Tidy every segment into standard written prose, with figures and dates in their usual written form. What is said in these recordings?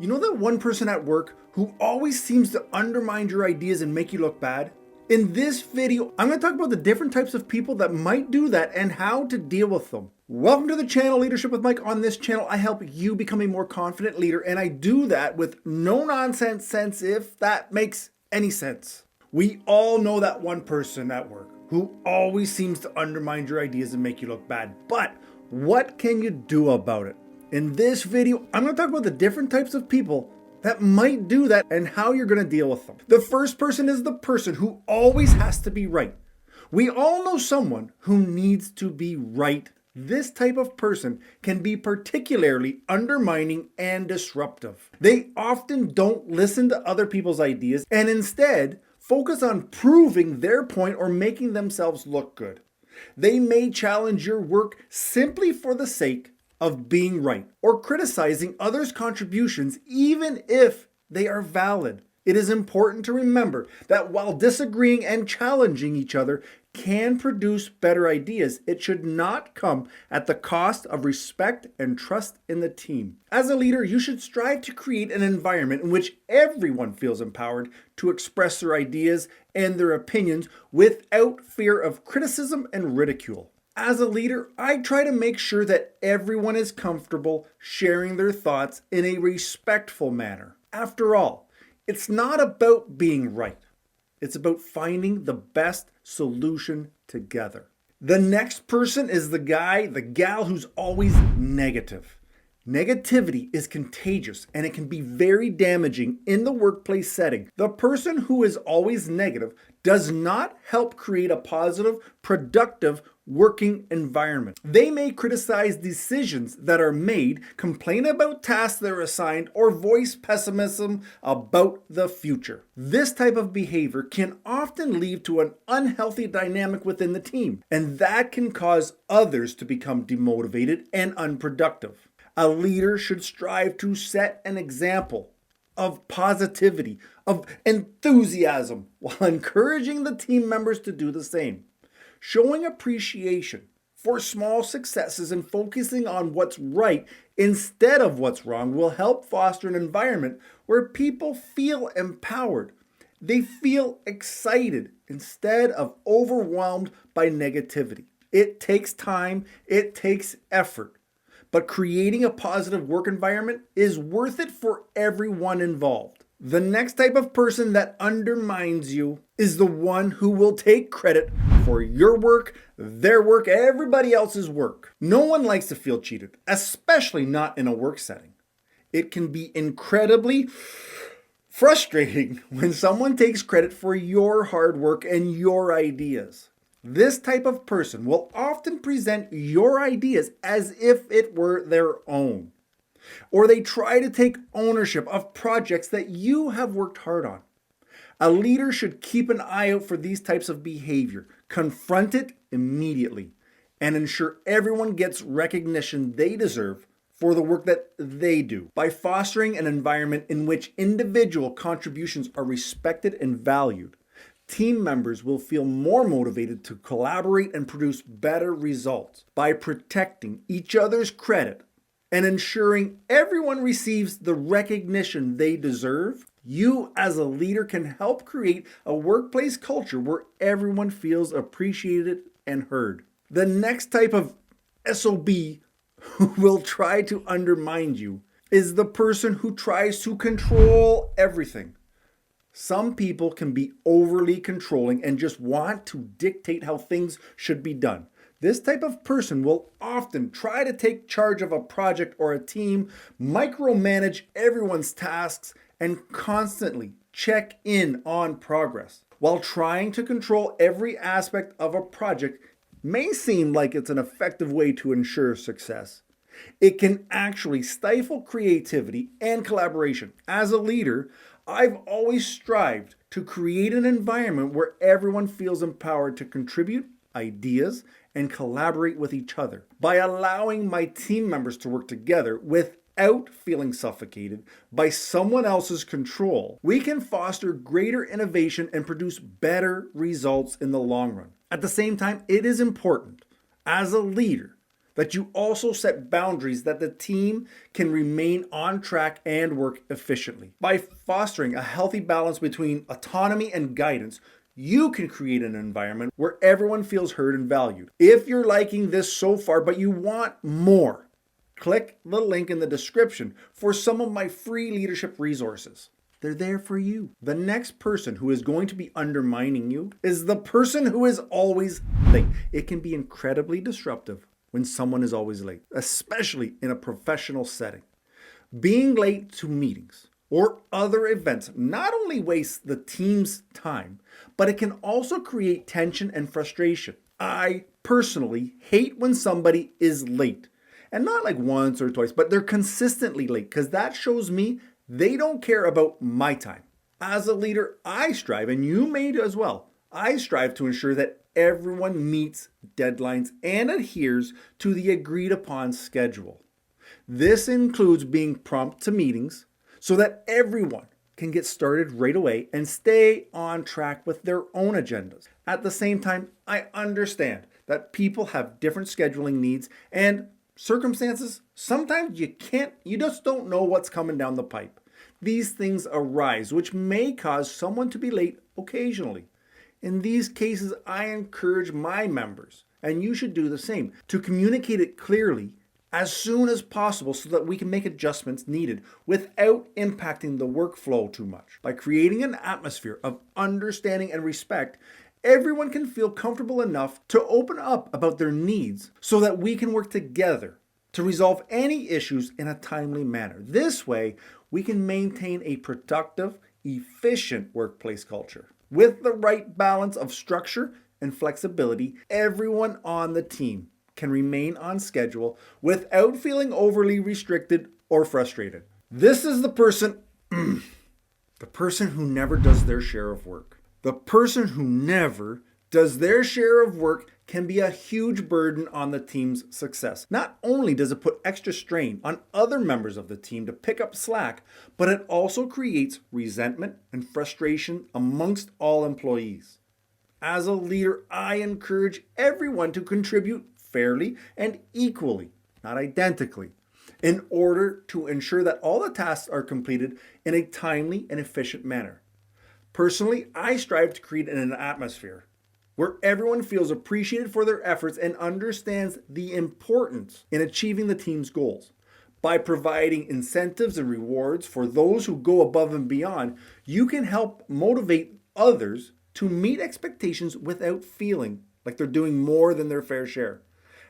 You know that one person at work who always seems to undermine your ideas and make you look bad? In this video, I'm going to talk about the different types of people that might do that and how to deal with them. Welcome to the channel, Leadership with Mike. On this channel, I help you become a more confident leader, and I do that with no nonsense sense, if that makes any sense. We all know that one person at work who always seems to undermine your ideas and make you look bad, but what can you do about it? In this video, I'm going to talk about the different types of people that might do that and how you're going to deal with them. The first person is the person who always has to be right. We all know someone who needs to be right. This type of person can be particularly undermining and disruptive. They often don't listen to other people's ideas and instead focus on proving their point or making themselves look good. They may challenge your work simply for the sake of being right, or criticizing others' contributions even if they are valid. It is important to remember that while disagreeing and challenging each other can produce better ideas, it should not come at the cost of respect and trust in the team. As a leader, you should strive to create an environment in which everyone feels empowered to express their ideas and their opinions without fear of criticism and ridicule. As a leader, I try to make sure that everyone is comfortable sharing their thoughts in a respectful manner. After all, it's not about being right. It's about finding the best solution together. The next person is the guy, the gal who's always negative. Negativity is contagious and it can be very damaging in the workplace setting. The person who is always negative does not help create a positive, productive working environment. They may criticize decisions that are made, complain about tasks that are assigned, or voice pessimism about the future. This type of behavior can often lead to an unhealthy dynamic within the team, and that can cause others to become demotivated and unproductive. A leader should strive to set an example of positivity, of enthusiasm, while encouraging the team members to do the same. Showing appreciation for small successes and focusing on what's right instead of what's wrong will help foster an environment where people feel empowered. They feel excited instead of overwhelmed by negativity. It takes time, it takes effort. But creating a positive work environment is worth it for everyone involved. The next type of person that undermines you is the one who will take credit for your work, their work, everybody else's work. No one likes to feel cheated, especially not in a work setting. It can be incredibly frustrating when someone takes credit for your hard work and your ideas. This type of person will often present your ideas as if it were their own, or they try to take ownership of projects that you have worked hard on. A leader should keep an eye out for these types of behavior, confront it immediately, and ensure everyone gets recognition they deserve for the work that they do. By fostering an environment in which individual contributions are respected and valued, team members will feel more motivated to collaborate and produce better results. By protecting each other's credit and ensuring everyone receives the recognition they deserve, you as a leader can help create a workplace culture where everyone feels appreciated and heard. The next type of SOB who will try to undermine you is the person who tries to control everything. Some people can be overly controlling and just want to dictate how things should be done. This type of person will often try to take charge of a project or a team, micromanage everyone's tasks, and constantly check in on progress. While trying to control every aspect of a project may seem like it's an effective way to ensure success, it can actually stifle creativity and collaboration. As a leader, I've always strived to create an environment where everyone feels empowered to contribute ideas and collaborate with each other. By allowing my team members to work together without feeling suffocated by someone else's control, we can foster greater innovation and produce better results in the long run. At the same time, it is important as a leader that you also set boundaries that the team can remain on track and work efficiently. By fostering a healthy balance between autonomy and guidance, you can create an environment where everyone feels heard and valued. If you're liking this so far, but you want more, click the link in the description for some of my free leadership resources. They're there for you. The next person who is going to be undermining you is the person who is always late. It can be incredibly disruptive when someone is always late, especially in a professional setting. Being late to meetings or other events not only wastes the team's time, but it can also create tension and frustration. I personally hate when somebody is late. And not like once or twice, but they're consistently late, because that shows me they don't care about my time. As a leader, I strive, and you may as well, I strive to ensure that everyone meets deadlines and adheres to the agreed upon schedule. This includes being prompt to meetings so that everyone can get started right away and stay on track with their own agendas. At the same time, I understand that people have different scheduling needs and circumstances. Sometimes you just don't know what's coming down the pipe. These things arise, which may cause someone to be late occasionally. In these cases, I encourage my members, and you should do the same, to communicate it clearly as soon as possible so that we can make adjustments needed without impacting the workflow too much. By creating an atmosphere of understanding and respect, everyone can feel comfortable enough to open up about their needs so that we can work together to resolve any issues in a timely manner. This way, we can maintain a productive, efficient workplace culture. With the right balance of structure and flexibility, everyone on the team can remain on schedule without feeling overly restricted or frustrated. This is the person who never does their share of work. The person who never does their share of work can be a huge burden on the team's success. Not only does it put extra strain on other members of the team to pick up slack, but it also creates resentment and frustration amongst all employees. As a leader, I encourage everyone to contribute fairly and equally, not identically, in order to ensure that all the tasks are completed in a timely and efficient manner. Personally, I strive to create an atmosphere where everyone feels appreciated for their efforts and understands the importance in achieving the team's goals. By providing incentives and rewards for those who go above and beyond, you can help motivate others to meet expectations without feeling like they're doing more than their fair share.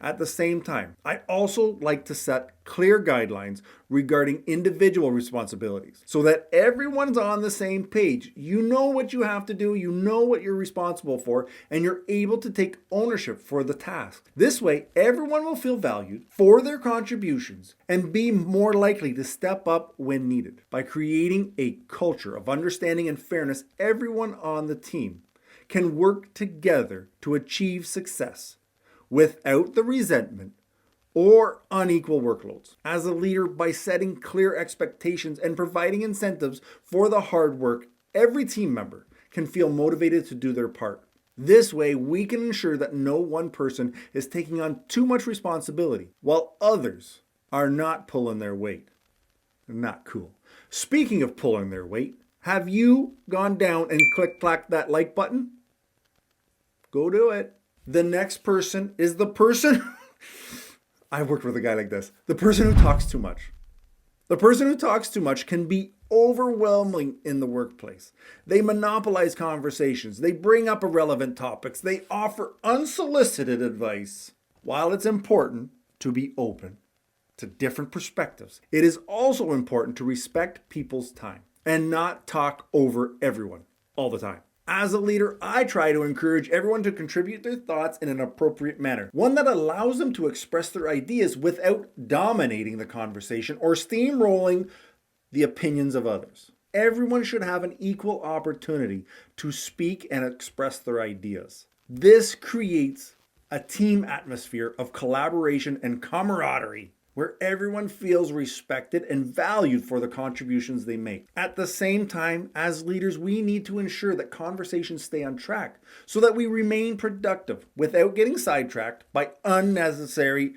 At the same time, I also like to set clear guidelines regarding individual responsibilities so that everyone's on the same page. You know what you have to do, you know what you're responsible for, and you're able to take ownership for the task. This way, everyone will feel valued for their contributions and be more likely to step up when needed. By creating a culture of understanding and fairness, everyone on the team can work together to achieve success without the resentment or unequal workloads. As a leader, by setting clear expectations and providing incentives for the hard work, every team member can feel motivated to do their part. This way, we can ensure that no one person is taking on too much responsibility, while others are not pulling their weight. Not cool. Speaking of pulling their weight, have you gone down and clicked that like button? Go do it. The next person is the person, I worked with a guy like this, the person who talks too much. The person who talks too much can be overwhelming in the workplace. They monopolize conversations. They bring up irrelevant topics. They offer unsolicited advice. While it's important to be open to different perspectives, it is also important to respect people's time and not talk over everyone all the time. As a leader, I try to encourage everyone to contribute their thoughts in an appropriate manner, one that allows them to express their ideas without dominating the conversation or steamrolling the opinions of others. Everyone should have an equal opportunity to speak and express their ideas. This creates a team atmosphere of collaboration and camaraderie, where everyone feels respected and valued for the contributions they make. At the same time, as leaders, we need to ensure that conversations stay on track so that we remain productive without getting sidetracked by unnecessary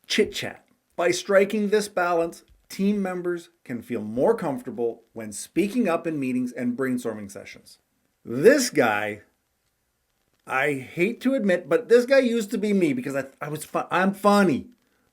Chit chat. By striking this balance, team members can feel more comfortable when speaking up in meetings and brainstorming sessions. This guy, I hate to admit, but this guy used to be me because I'm funny.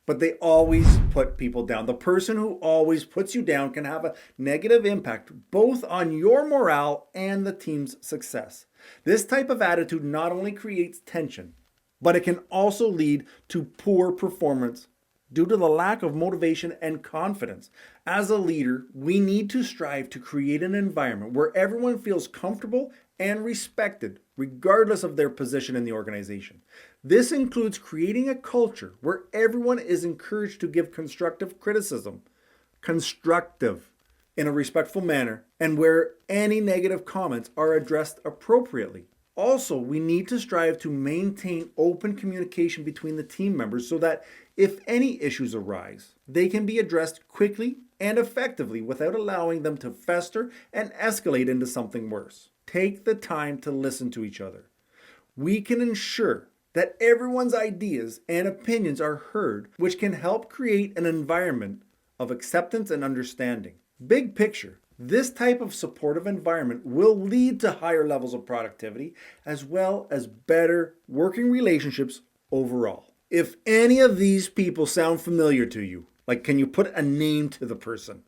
But they always put people down. The person who always puts you down can have a negative impact both on your morale and the team's success. This type of attitude not only creates tension, but it can also lead to poor performance due to the lack of motivation and confidence. As a leader, we need to strive to create an environment where everyone feels comfortable and respected, regardless of their position in the organization. This includes creating a culture where everyone is encouraged to give constructive criticism, in a respectful manner, and where any negative comments are addressed appropriately. Also, we need to strive to maintain open communication between the team members so that if any issues arise, they can be addressed quickly and effectively without allowing them to fester and escalate into something worse. Take the time to listen to each other. We can ensure that everyone's ideas and opinions are heard, which can help create an environment of acceptance and understanding. Big picture, this type of supportive environment will lead to higher levels of productivity as well as better working relationships overall. If any of these people sound familiar to you, like can you put a name to the person?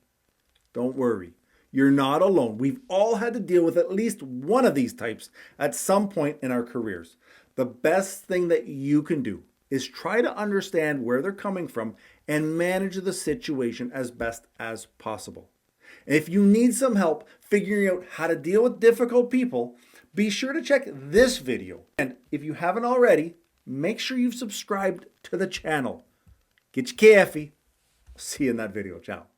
Don't worry, you're not alone. We've all had to deal with at least one of these types at some point in our careers. The best thing that you can do is try to understand where they're coming from and manage the situation as best as possible. If you need some help figuring out how to deal with difficult people, be sure to check this video. And if you haven't already, make sure you've subscribed to the channel. Get your coffee. See you in that video. Ciao.